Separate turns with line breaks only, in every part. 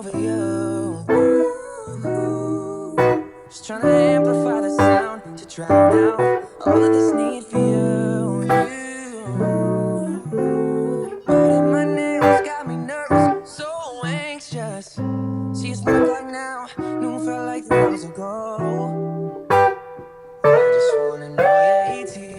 over you. Just trying to amplify the sound to drown out all of this need for you. Biting my nails got me nervous, so anxious. See, it's 1 o'clock now, noon felt like 3 hours ago. I just wanna know your ETA.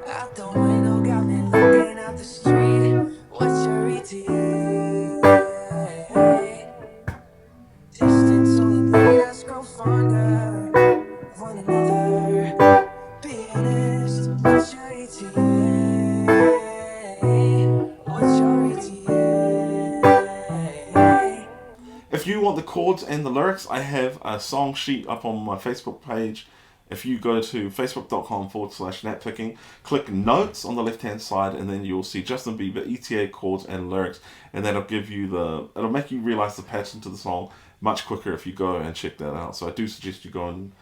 Out the window, got me looking out the street. What's your ETA? Distance only made us grow fonder of one another. Be honest, what's your ETA? What's your ETA?
If you want the chords and the lyrics, I have a song sheet up on my Facebook page. If you go to facebook.com/NatPicking, click notes on the left hand side, and then you'll see Justin Bieber, E.T.A, chords and lyrics, and that'll give you it'll make you realize the pattern to the song much quicker if you go and check that out. So I do suggest you go and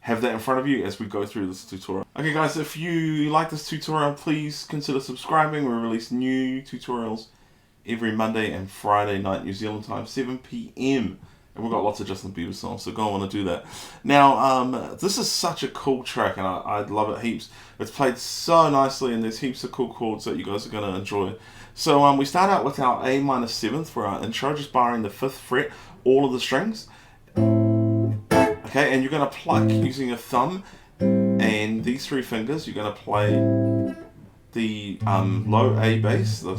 have that in front of you as we go through this tutorial. Okay guys, if you like this tutorial, please consider subscribing. We release new tutorials every Monday and Friday night New Zealand time, 7 p.m. And we've got lots of Justin Bieber songs, so go on and do that. Now, this is such a cool track, and I love it heaps. It's played so nicely, and there's heaps of cool chords that you guys are going to enjoy. So we start out with our A minor 7th for our intro, just barring the 5th fret, all of the strings. Okay, and you're going to pluck using your thumb and these 3 fingers. You're going to play the low A bass, the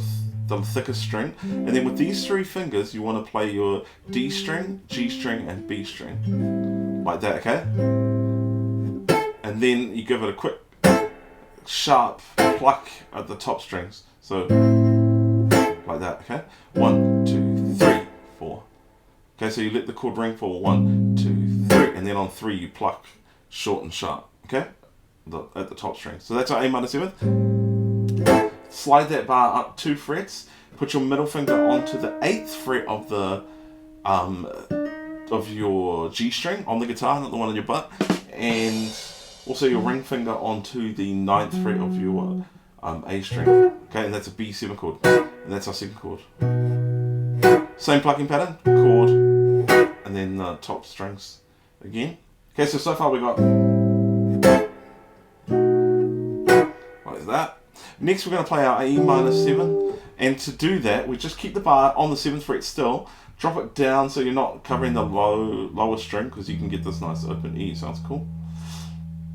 thickest string, and then with these 3 fingers you want to play your D string, G string and B string, like that, okay? And then you give it a quick sharp pluck at the top strings, so like that, okay? 1, 2, 3, 4. Okay, so you let the chord ring for 1, 2, 3, and then on 3 you pluck short and sharp, okay? At the top string. So that's our A minor 7th. Slide that bar up 2 frets. Put your middle finger onto the 8th fret of the of your G string on the guitar, not the one on your butt, and also your ring finger onto the 9th fret of your A string. Okay, and that's a B7 chord, and that's our 2nd chord. Same plucking pattern, chord, and then the top strings again. Okay, so far we got like that. Next we're going to play our E minor 7, and to do that we just keep the bar on the 7th fret still, drop it down so you're not covering the lower string, because you can get this nice open E, sounds cool.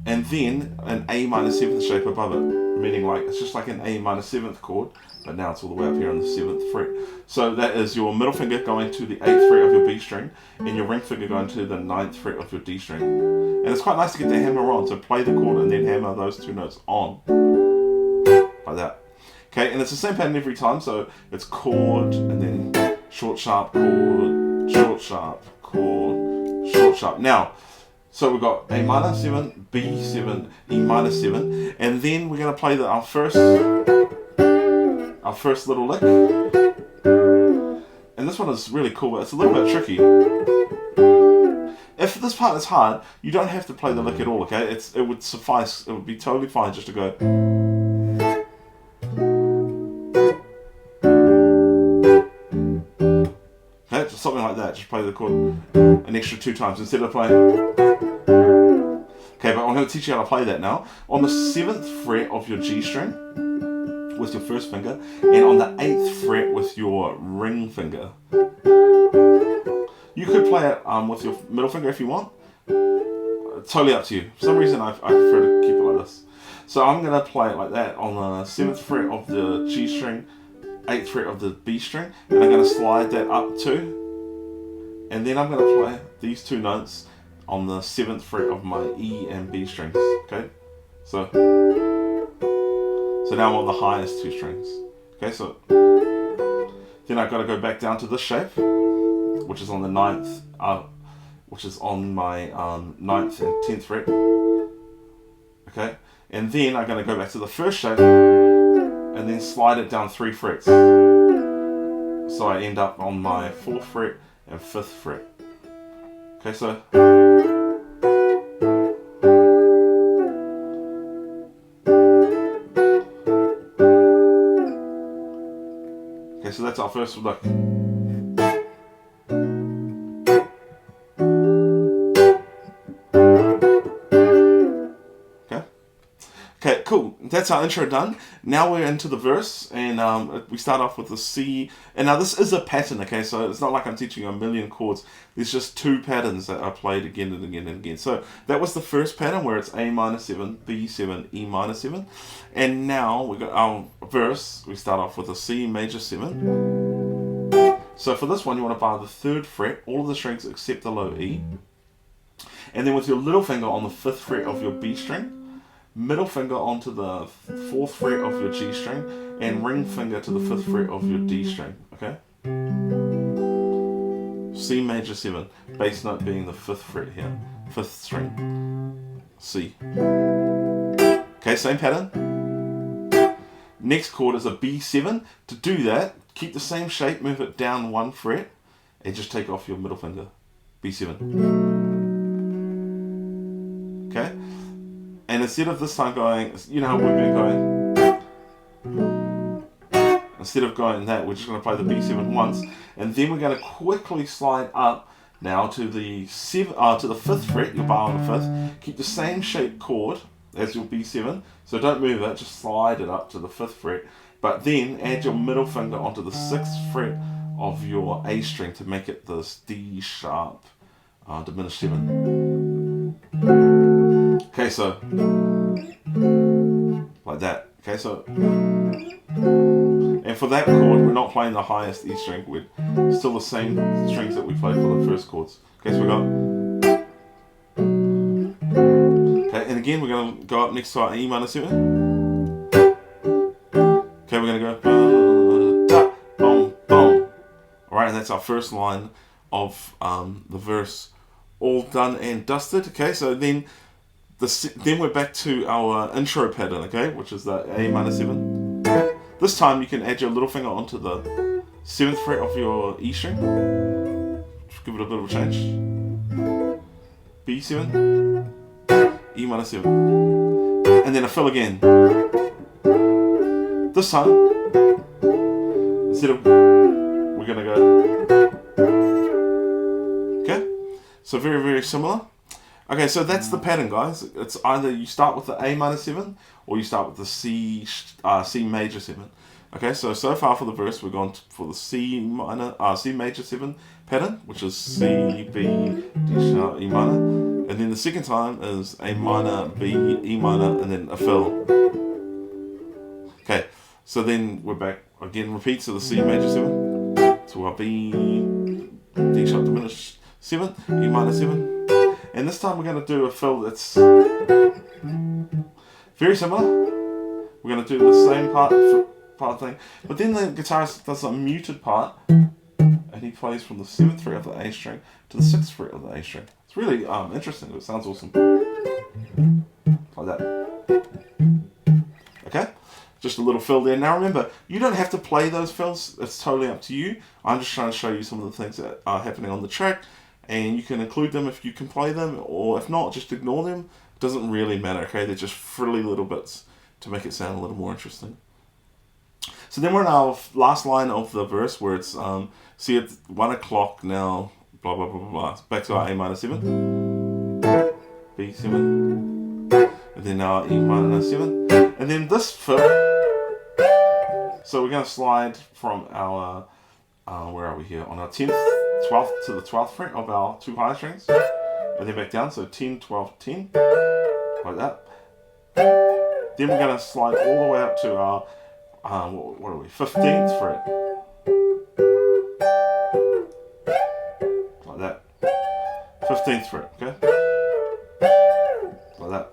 And then an A minor 7th shape above it, meaning like it's just like an A minor 7th chord, but now it's all the way up here on the 7th fret. So that is your middle finger going to the 8th fret of your B string, and your ring finger going to the 9th fret of your D string. And it's quite nice to get the hammer on, so play the chord and then hammer those 2 notes on. Like that. Okay, and it's the same pattern every time, so it's chord, and then short, sharp, chord, short, sharp, chord, short, sharp. Now, so we've got A minor 7, B7, E minor 7, and then we're going to play our first little lick. And this one is really cool, but it's a little bit tricky. If this part is hard, you don't have to play the lick at all, okay? It would suffice, it would be totally fine just to go. Okay, just something like that, just play the chord an extra 2 times instead of playing. Okay, but I'm going to teach you how to play that now. On the 7th fret of your G string with your first finger, and on the 8th fret with your ring finger. You could play it with your middle finger if you want. Totally up to you. For some reason I prefer to keep it like this. So I'm going to play it like that on the 7th fret of the G string, 8th fret of the B string, and I'm going to slide that up 2, and then I'm going to play these 2 notes on the 7th fret of my E and B strings. Okay, so now I'm on the highest 2 strings. Okay, so then I've got to go back down to this shape, which is on the 9th, which is on my 9th and 10th fret. Okay, and then I'm going to go back to the first shape and then slide it down 3 frets. So I end up on my 4th fret and 5th fret. Okay, so that's our first look. Okay. Okay, cool. That's our intro done. Now we're into the verse, and we start off with the C. And now this is a pattern, okay? So it's not like I'm teaching you a million chords. There's just 2 patterns that are played again and again and again. So that was the first pattern where it's A minor 7, B 7, E minor 7. And now we got our verse. We start off with a C major 7. So for this one, you want to bar the 3rd fret, all of the strings except the low E. And then with your little finger on the 5th fret of your B string, middle finger onto the 4th fret of your G string, and ring finger to the 5th fret of your D string, okay? C major 7, bass note being the 5th fret here, 5th string, C. Okay, same pattern. Next chord is a B7. To do that, keep the same shape, move it down 1 fret, and just take off your middle finger, B7. Okay? And instead of this time going, you know how we've been going? Instead of going that, we're just going to play the B7 once, and then we're going to quickly slide up now to the 5th fret, your bar on the 5th. Keep the same shape chord as your B7, so don't move it, just slide it up to the 5th fret. But then add your middle finger onto the 6th fret of your A string to make it this D sharp diminished 7. Okay, so like that. Okay, so and for that chord, we're not playing the highest E string. We're still the same strings that we played for the first chords. Okay, so we got. Okay, and again, we're going to go up next to our E minor 7. Okay, we're going to go da, boom, boom. All right, and that's our first line of the verse, all done and dusted. Okay, so then we're back to our intro pattern, okay, which is the A minor 7. This time you can add your little finger onto the 7th fret of your E string. Just give it a bit of a change. B7, E minor 7, and then a fill again. This time, instead of, we're gonna go. Okay, so very, very similar. Okay, so that's the pattern, guys. It's either you start with the A minor 7 or you start with the C major 7. Okay, so far for the verse, we've gone for the C major 7 pattern, which is C, B, D sharp, E minor. And then the second time is A minor, B, E minor, and then a fill. Okay, so then we're back again, repeat to the C major 7, to our B, D sharp diminished 7, E minor 7. And this time we're going to do a fill that's very similar. We're going to do the same part thing, but then the guitarist does a muted part, and he plays from the 7th fret of the A string to the 6th fret of the A string. It's really interesting. It sounds awesome. Like that. Okay? Just a little fill there. Now remember, you don't have to play those fills. It's totally up to you. I'm just trying to show you some of the things that are happening on the track, and you can include them if you can play them, or if not, just ignore them. It doesn't really matter, okay? They're just frilly little bits to make it sound a little more interesting. So then we're in our last line of the verse where it's, see, it's 1 o'clock now, blah, blah, blah, blah, blah. Back to our A minor 7, B7, and then our E minor 7. And then this fill, so we're going to slide from our, where are we here? On our 10th, 12th to the 12th fret of our 2 high strings. And then back down, so 10, 12, 10, like that. Then we're going to slide all the way up to our, what are we, 15th fret. Like that. 15th fret, okay? Like that.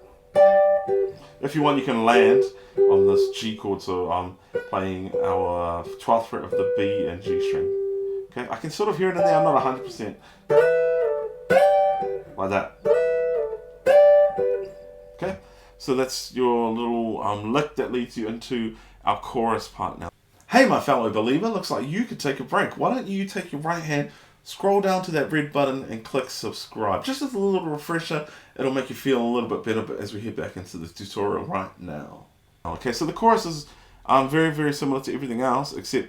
If you want, you can land on this G chord, so I'm playing our 12th fret of the B and G string. Okay, I can sort of hear it in there, I'm not 100%. Like that. Okay, so that's your little lick that leads you into our chorus part now. Hey, my fellow believer, looks like you could take a break. Why don't you take your right hand, scroll down to that red button and click subscribe. Just as a little refresher, it'll make you feel a little bit better as we head back into the tutorial right now. Okay, so the chorus is very, very similar to everything else, except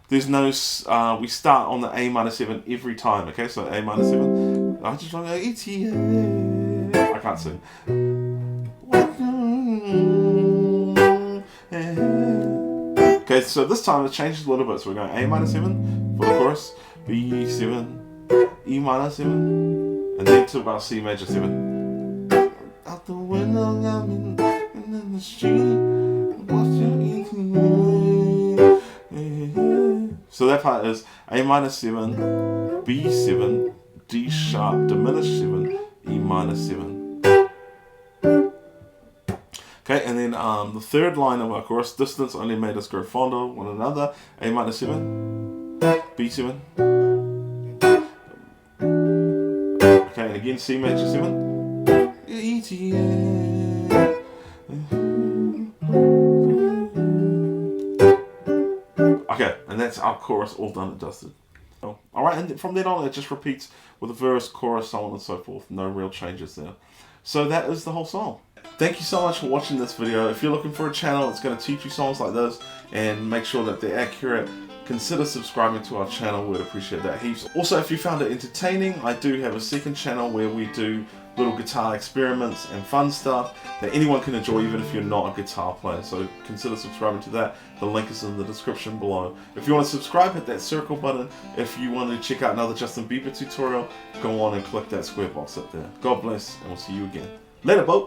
There's no, we start on the A minor 7 every time, okay? So A minor 7, I just want to go E.T.A. I can't sing. Okay, so this time it changes a little bit. So we're going A minor 7 for the chorus, B7, E minor 7, and then to about C major 7. Out the window, I'm in the street, watching E.T.A. So that part is A minor 7, B7, D sharp, diminished 7, E minor 7. Okay, and then the third line of our chorus, distance only made us grow fonder of one another, A minor 7, B7. Okay, and again C major 7, E.T.A. Okay, and that's our chorus all done and dusted. Alright, and from then on it just repeats with a verse, chorus, so on and so forth. No real changes there. So that is the whole song. Thank you so much for watching this video. If you're looking for a channel that's going to teach you songs like this and make sure that they're accurate, consider subscribing to our channel. We'd appreciate that heaps. Also, if you found it entertaining, I do have a second channel where we do little guitar experiments and fun stuff that anyone can enjoy, even if you're not a guitar player. So consider subscribing to that. The link is in the description below. If you want to subscribe, hit that circle button. If you want to check out another Justin Bieber tutorial, go on and click that square box up there. God bless, and we'll see you again. Later, boat.